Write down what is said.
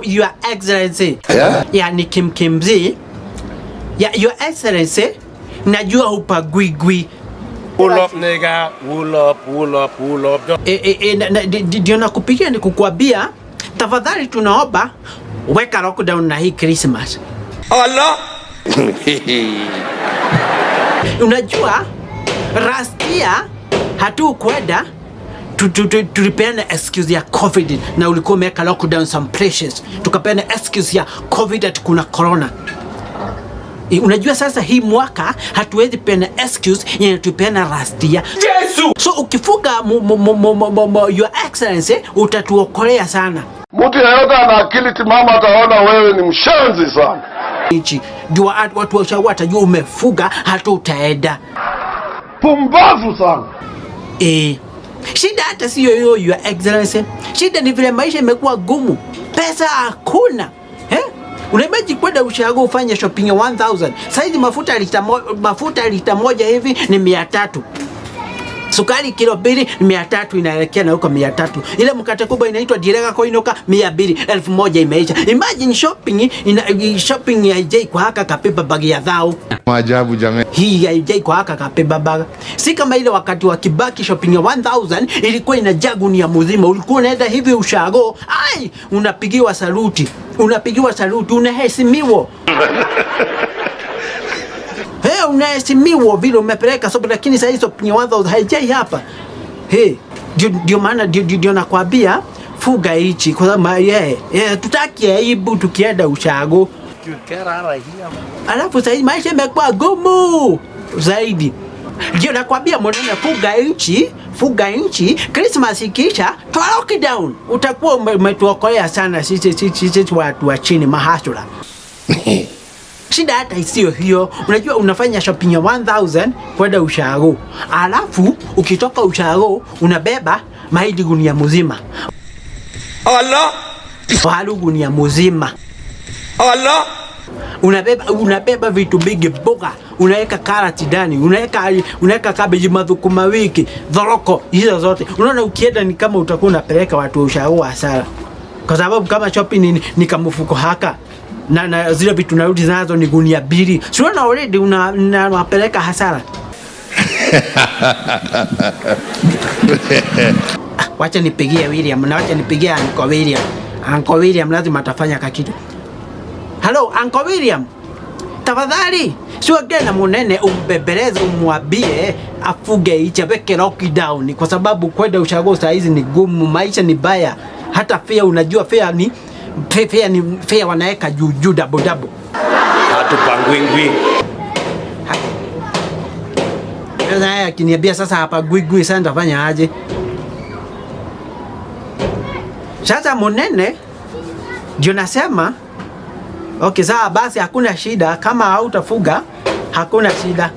Your Excellency. Ya ni kimkimzi. Ya Your Excellency. Najua hupagwigwi. Pull up nigga, pull up. Ndio nakupigia ni kukuambia tafadhali tunaomba weka lockdown na hii Christmas. Allah. Unajua last year hatukwenda tulipeana excuse ya COVID na ulikuwa umeweka lockdown some places. Tukapeana excuse ya COVID ati kuna corona. Unajua sasa hii mwaka hatuwezi peana excuse yenye tupeana last year. Yesu! So ukifuga Your Excellency utatuokolea sana. Mtu yeyote ana akili timamu ataona wewe ni mshenzi sana. Ndio watu watajua umefuga hata utaenda. Pumbavu sana. Shida hata sio hiyo Your Excellency. Shida ni vile maisha imekuwa gumu. Pesa hakuna. Unaimaji kwenda ushago ufanye shopping ya 1000. Saizi mafuta lita moja hivi ni 300. Sukari kilo 2 ni 300 inaelekea na huko 300. Ile mkate kubwa inaitwa direka koinoka 200, 1000 imeisha. Imagine shopping ya JJ kwa haka kapepa bagi ya dhao. Maajabu jamani. Hii ya JJ kwa haka kapepa bagi. Si kama ile wakati wa Kibaki shopping ya 1000 ilikuwa inajaa gunia mzima. Ulikuwa unaenda hivi ushago, unapigiwa saluti. Unaheshimiwa. Unaheshimiwa vile umepeleka sopo, lakini sasa hizo pini 1000 haijai hapa. Ndio maana ndio nakwambia fuga hichi kwa sababu tutaki aibu tukienda ushago. Alafu sasa maisha yamekuwa gumu zaidi. Ndio nakwambia mwanene fuga nchi Christmas ikisha to lockdown utakuwa umetuokolea sana sisi watu wa chini mahasula. Shida hata isiyo hiyo. Unajua unafanya shopping ya 1000 kwenda ushago. Alafu ukitoka ushago unabeba mahindi gunia mzima. Allah. Walu gunia mzima. Allah. Unabeba vitu bigi boga. Unaweka karati ndani, unaweka cabbage, madhukuma wiki, dhoroko, hizo zote. Unaona ukienda ni kama utakuwa unapeleka watu ushago hasara. Kwa sababu kama shopping ni kama mfuko haka. Na zile vitu narudi nazo ni gunia 2. Sio na already unapeleka hasara. Wacha nipigie William na wacha nipigie Uncle William. Uncle William lazima atafanya kitu. Hello Uncle William. Tafadhali sio gena munene umbebeleze umwambie afuge ichaweke lockdown kwa sababu kwenda ushago saa hizi ni gumu, maisha ni baya. Hata fare unajua fare ni fare wanaweka juu double. Hatupangwingwi. Sasa haya akiniambia sasa hapa gwigwi sasa nitafanya aje? Sasa monene ndio nasema okay sawa basi hakuna shida kama hautafuga hakuna shida.